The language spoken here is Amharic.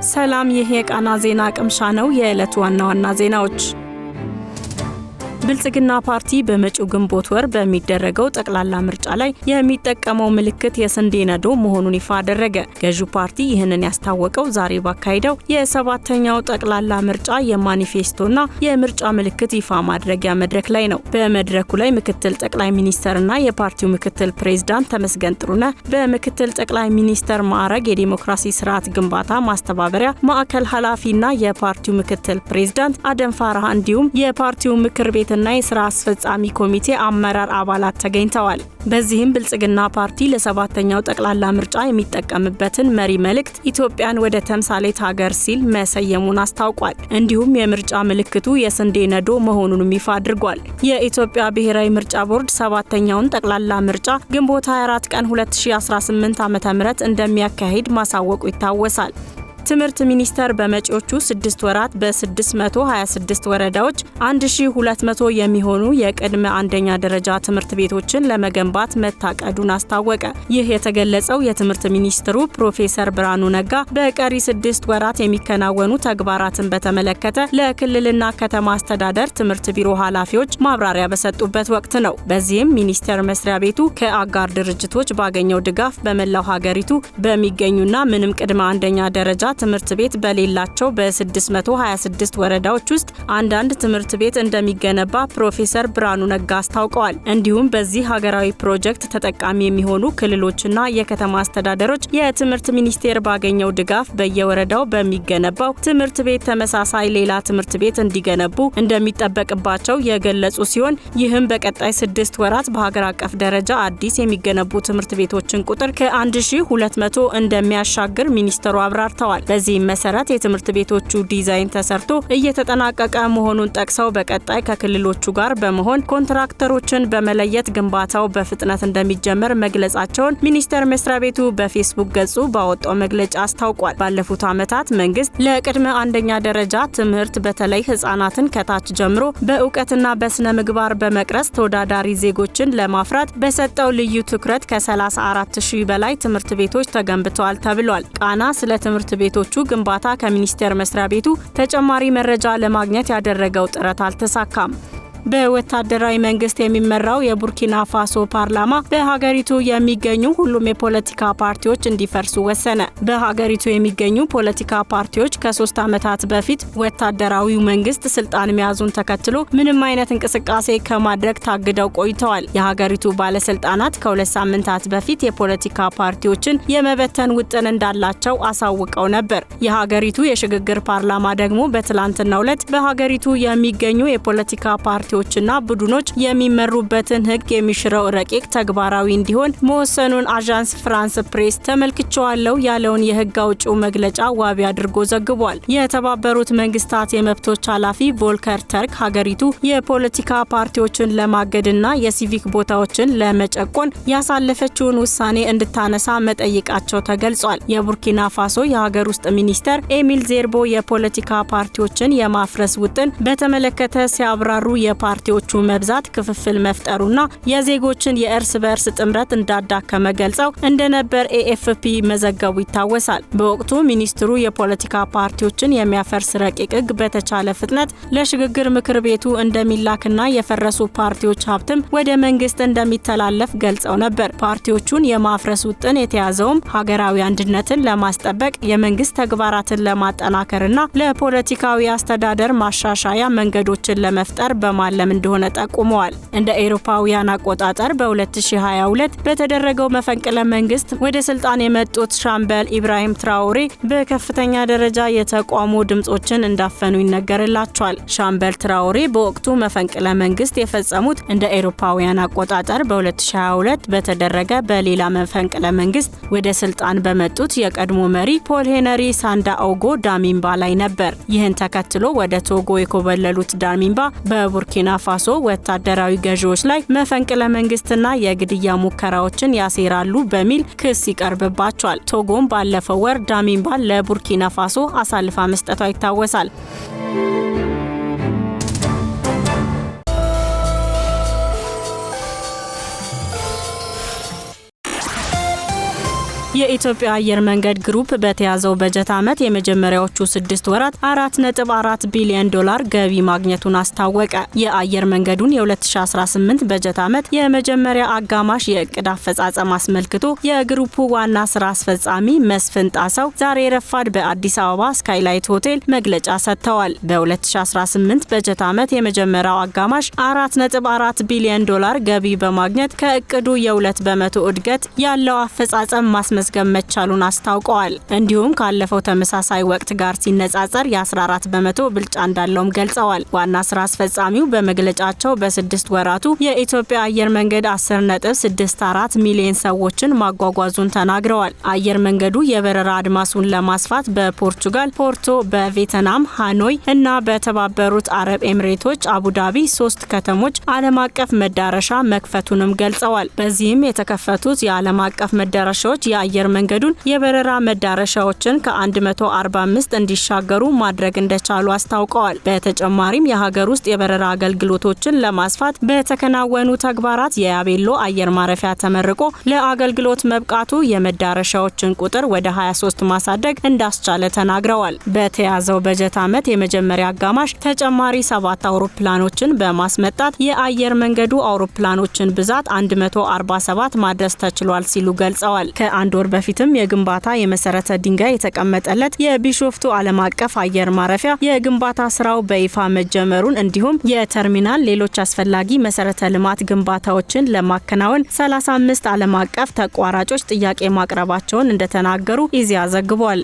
ሰላም ይህ የቃና ዜና ቅምሻ ነው። የዕለቱ ዋና ዋና ዜናዎች ብልጽግና ፓርቲ በመጪው ግንቦት ወር በሚደረገው ጠቅላላ ምርጫ ላይ የሚጠቀመው ምልክት የስንዴ ነዶ መሆኑን ይፋ አደረገ። ገዢው ፓርቲ ይህንን ያስታወቀው ዛሬ ባካሄደው የ7ኛው ጠቅላላ ምርጫ የማኒፌስቶና የምርጫ ምልክት ይፋ ማድረጊያ መድረክ ላይ ነው። በመድረኩ ላይ ምክትል ጠቅላይ ሚኒስተርና የፓርቲው ምክትል ፕሬዝዳንት ተመስገን ጥሩነህ በምክትል ጠቅላይ ሚኒስተር ማዕረግ የዲሞክራሲ ስርዓት ግንባታ ማስተባበሪያ ማዕከል ኃላፊና የፓርቲው ምክትል ፕሬዝዳንት አደም ፋራህ እንዲሁም የፓርቲው ምክር ቤት እና የሥራ አስፈጻሚ ኮሚቴ አመራር አባላት ተገኝተዋል። በዚህም ብልጽግና ፓርቲ ለ7ኛው ጠቅላላ ምርጫ የሚጠቀምበትን መሪ መልእክት ኢትዮጵያን ወደ ተምሳሌት ሀገር ሲል መሰየሙን አስታውቋል። እንዲሁም የምርጫ ምልክቱ የስንዴ ነዶ መሆኑንም ይፋ አድርጓል። የኢትዮጵያ ብሔራዊ ምርጫ ቦርድ 7ኛውን ጠቅላላ ምርጫ ግንቦት 24 ቀን 2018 ዓ.ም እንደሚያካሂድ ማሳወቁ ይታወሳል። ትምህርት ሚኒስቴር በመጪዎቹ 6 ወራት በ626 ወረዳዎች 1200 የሚሆኑ የቅድመ አንደኛ ደረጃ ትምህርት ቤቶችን ለመገንባት መታቀዱን አስታወቀ። ይህ የተገለጸው የትምህርት ሚኒስትሩ ፕሮፌሰር ብርሃኑ ነጋ በቀሪ 6 ወራት የሚከናወኑ ተግባራትን በተመለከተ ለክልልና ከተማ አስተዳደር ትምህርት ቢሮ ኃላፊዎች ማብራሪያ በሰጡበት ወቅት ነው። በዚህም ሚኒስቴር መስሪያ ቤቱ ከአጋር ድርጅቶች ባገኘው ድጋፍ በመላው ሀገሪቱ በሚገኙና ምንም ቅድመ አንደኛ ደረጃ ትምህርት ቤት በሌላቸው በ626 ወረዳዎች ውስጥ አንዳንድ ትምህርት ቤት እንደሚገነባ ፕሮፌሰር ብርሃኑ ነጋ አስታውቀዋል። እንዲሁም በዚህ ሀገራዊ ፕሮጀክት ተጠቃሚ የሚሆኑ ክልሎችና የከተማ አስተዳደሮች የትምህርት ሚኒስቴር ባገኘው ድጋፍ በየወረዳው በሚገነባው ትምህርት ቤት ተመሳሳይ ሌላ ትምህርት ቤት እንዲገነቡ እንደሚጠበቅባቸው የገለጹ ሲሆን ይህም በቀጣይ 6 ወራት በሀገር አቀፍ ደረጃ አዲስ የሚገነቡ ትምህርት ቤቶችን ቁጥር ከ1200 እንደሚያሻግር ሚኒስትሩ አብራርተዋል። በዚህም መሰረት የትምህርት ቤቶቹ ዲዛይን ተሰርቶ እየተጠናቀቀ መሆኑን ጠቅሰው በቀጣይ ከክልሎቹ ጋር በመሆን ኮንትራክተሮችን በመለየት ግንባታው በፍጥነት እንደሚጀመር መግለጻቸውን ሚኒስቴር መስሪያ ቤቱ በፌስቡክ ገጹ ባወጣው መግለጫ አስታውቋል። ባለፉት ዓመታት መንግስት ለቅድመ አንደኛ ደረጃ ትምህርት በተለይ ህጻናትን ከታች ጀምሮ በእውቀትና በስነ ምግባር በመቅረጽ ተወዳዳሪ ዜጎችን ለማፍራት በሰጠው ልዩ ትኩረት ከ34000 በላይ ትምህርት ቤቶች ተገንብተዋል ተብሏል። ቃና ስለ ትምህርት ቤቶቹ ግንባታ ከሚኒስቴር መስሪያ ቤቱ ተጨማሪ መረጃ ለማግኘት ያደረገው ጥረት አልተሳካም። በወታደራዊ መንግስት የሚመራው የቡርኪና ፋሶ ፓርላማ በሀገሪቱ የሚገኙ ሁሉም የፖለቲካ ፓርቲዎች እንዲፈርሱ ወሰነ። በሀገሪቱ የሚገኙ ፖለቲካ ፓርቲዎች ከ3 ዓመታት በፊት ወታደራዊው መንግስት ስልጣን መያዙን ተከትሎ ምንም አይነት እንቅስቃሴ ከማድረግ ታግደው ቆይተዋል። የሀገሪቱ ባለስልጣናት ከ2 ሳምንታት በፊት የፖለቲካ ፓርቲዎችን የመበተን ውጥን እንዳላቸው አሳውቀው ነበር። የሀገሪቱ የሽግግር ፓርላማ ደግሞ በትላንትናው ዕለት በሀገሪቱ የሚገኙ የፖለቲካ ፓርቲዎችና ቡድኖች የሚመሩበትን ህግ የሚሽረው ረቂቅ ተግባራዊ እንዲሆን መወሰኑን አዣንስ ፍራንስ ፕሬስ ተመልክቻለሁ ያለውን የህግ አውጪው መግለጫ ዋቢ አድርጎ ዘግቧል። የተባበሩት መንግስታት የመብቶች ኃላፊ ቮልከር ተርክ ሀገሪቱ የፖለቲካ ፓርቲዎችን ለማገድና የሲቪክ ቦታዎችን ለመጨቆን ያሳለፈችውን ውሳኔ እንድታነሳ መጠየቃቸው ተገልጿል። የቡርኪና ፋሶ የሀገር ውስጥ ሚኒስተር ኤሚል ዜርቦ የፖለቲካ ፓርቲዎችን የማፍረስ ውጥን በተመለከተ ሲያብራሩ የፓርቲዎቹ መብዛት ክፍፍል መፍጠሩና የዜጎችን የእርስ በርስ ጥምረት እንዳዳከመ ገልጸው እንደነበር ኤኤፍፒ መዘገቡ ይታወሳል። በወቅቱ ሚኒስትሩ የፖለቲካ ፓርቲዎችን የሚያፈርስ ረቂቅ ህግ በተቻለ ፍጥነት ለሽግግር ምክር ቤቱ እንደሚላክና የፈረሱ ፓርቲዎች ሀብትም ወደ መንግስት እንደሚተላለፍ ገልጸው ነበር። ፓርቲዎቹን የማፍረስ ውጥን የተያዘውም ሀገራዊ አንድነትን ለማስጠበቅ የመንግስት ተግባራትን ለማጠናከርና ለፖለቲካዊ አስተዳደር ማሻሻያ መንገዶችን ለመፍጠር በማለም እንደሆነ ጠቁመዋል። እንደ አውሮፓውያን አቆጣጠር በ2022 በተደረገው መፈንቅለ መንግስት ወደ ስልጣን የመጡት ሻምበል ኢብራሂም ትራኦሬ በከፍተኛ ደረጃ የተቃውሞ ድምጾችን እንዳፈኑ ይነገርላቸዋል። ሻምበል ትራኦሬ በወቅቱ መፈንቅለ መንግስት የፈጸሙት እንደ አውሮፓውያን አቆጣጠር በ2022 በተደረገ በሌላ መፈንቅለ መንግስት ወደ ስልጣን በመጡት የቀድሞ መሪ ፖል ሄነሪ ሳንዳኦጎ ዳሚምባ ላይ ነበር። ይህን ተከትሎ ወደ ቶጎ የኮበለሉት ዳሚምባ በቡርኪና ፋሶ ወታደራዊ ገዢዎች ላይ መፈንቅለ መንግስትና የግድያ ሙከራዎችን ያሴራሉ በሚል ክስ ይቀርብባቸዋል። ቶጎም ባለፈው ወር ዳሚምባን ለቡርኪና ፋሶ አሳልፋ መስጠቷ ይታወሳል። የኢትዮጵያ አየር መንገድ ግሩፕ በተያዘው በጀት ዓመት የመጀመሪያዎቹ 6 ወራት $4.4 ቢሊዮን ገቢ ማግኘቱን አስታወቀ። የአየር መንገዱን የ2018 በጀት ዓመት የመጀመሪያ አጋማሽ የእቅድ አፈጻጸም አስመልክቶ የግሩፑ ዋና ስራ አስፈጻሚ መስፍን ጣሰው ዛሬ ረፋድ በአዲስ አበባ ስካይላይት ሆቴል መግለጫ ሰጥተዋል። በ2018 በጀት ዓመት የመጀመሪያው አጋማሽ $4.4 ቢሊዮን ገቢ በማግኘት ከእቅዱ የ2 በመቶ እድገት ያለው አፈጻጸም ማስመዝገብ መቻሉን አስታውቀዋል። እንዲሁም ካለፈው ተመሳሳይ ወቅት ጋር ሲነጻጸር የ14 በመቶ ብልጫ እንዳለውም ገልጸዋል። ዋና ስራ አስፈጻሚው በመግለጫቸው በ6 ወራቱ የኢትዮጵያ አየር መንገድ 10.64 ሚሊዮን ሰዎችን ማጓጓዙን ተናግረዋል። አየር መንገዱ የበረራ አድማሱን ለማስፋት በፖርቹጋል ፖርቶ፣ በቬትናም ሃኖይ እና በተባበሩት አረብ ኤምሬቶች አቡዳቢ 3 ከተሞች ዓለም አቀፍ መዳረሻ መክፈቱንም ገልጸዋል። በዚህም የተከፈቱት የዓለም አቀፍ መዳረሻዎች የአየር መንገዱን የበረራ መዳረሻዎችን ከ145 እንዲሻገሩ ማድረግ እንደቻሉ አስታውቀዋል። በተጨማሪም የሀገር ውስጥ የበረራ አገልግሎቶችን ለማስፋት በተከናወኑ ተግባራት የያቤሎ አየር ማረፊያ ተመርቆ ለአገልግሎት መብቃቱ የመዳረሻዎችን ቁጥር ወደ 23 ማሳደግ እንዳስቻለ ተናግረዋል። በተያዘው በጀት ዓመት የመጀመሪያ አጋማሽ ተጨማሪ 7 አውሮፕላኖችን በማስመጣት የአየር መንገዱ አውሮፕላኖችን ብዛት 147 ማድረስ ተችሏል ሲሉ ገልጸዋል። ከአንድ ወር በፊትም የግንባታ የመሰረተ ድንጋይ የተቀመጠለት የቢሾፍቱ ዓለም አቀፍ አየር ማረፊያ የግንባታ ስራው በይፋ መጀመሩን እንዲሁም የተርሚናል ሌሎች አስፈላጊ መሰረተ ልማት ግንባታዎችን ለማከናወን 35 ዓለም አቀፍ ተቋራጮች ጥያቄ ማቅረባቸውን እንደተናገሩ ኢዜአ ዘግቧል።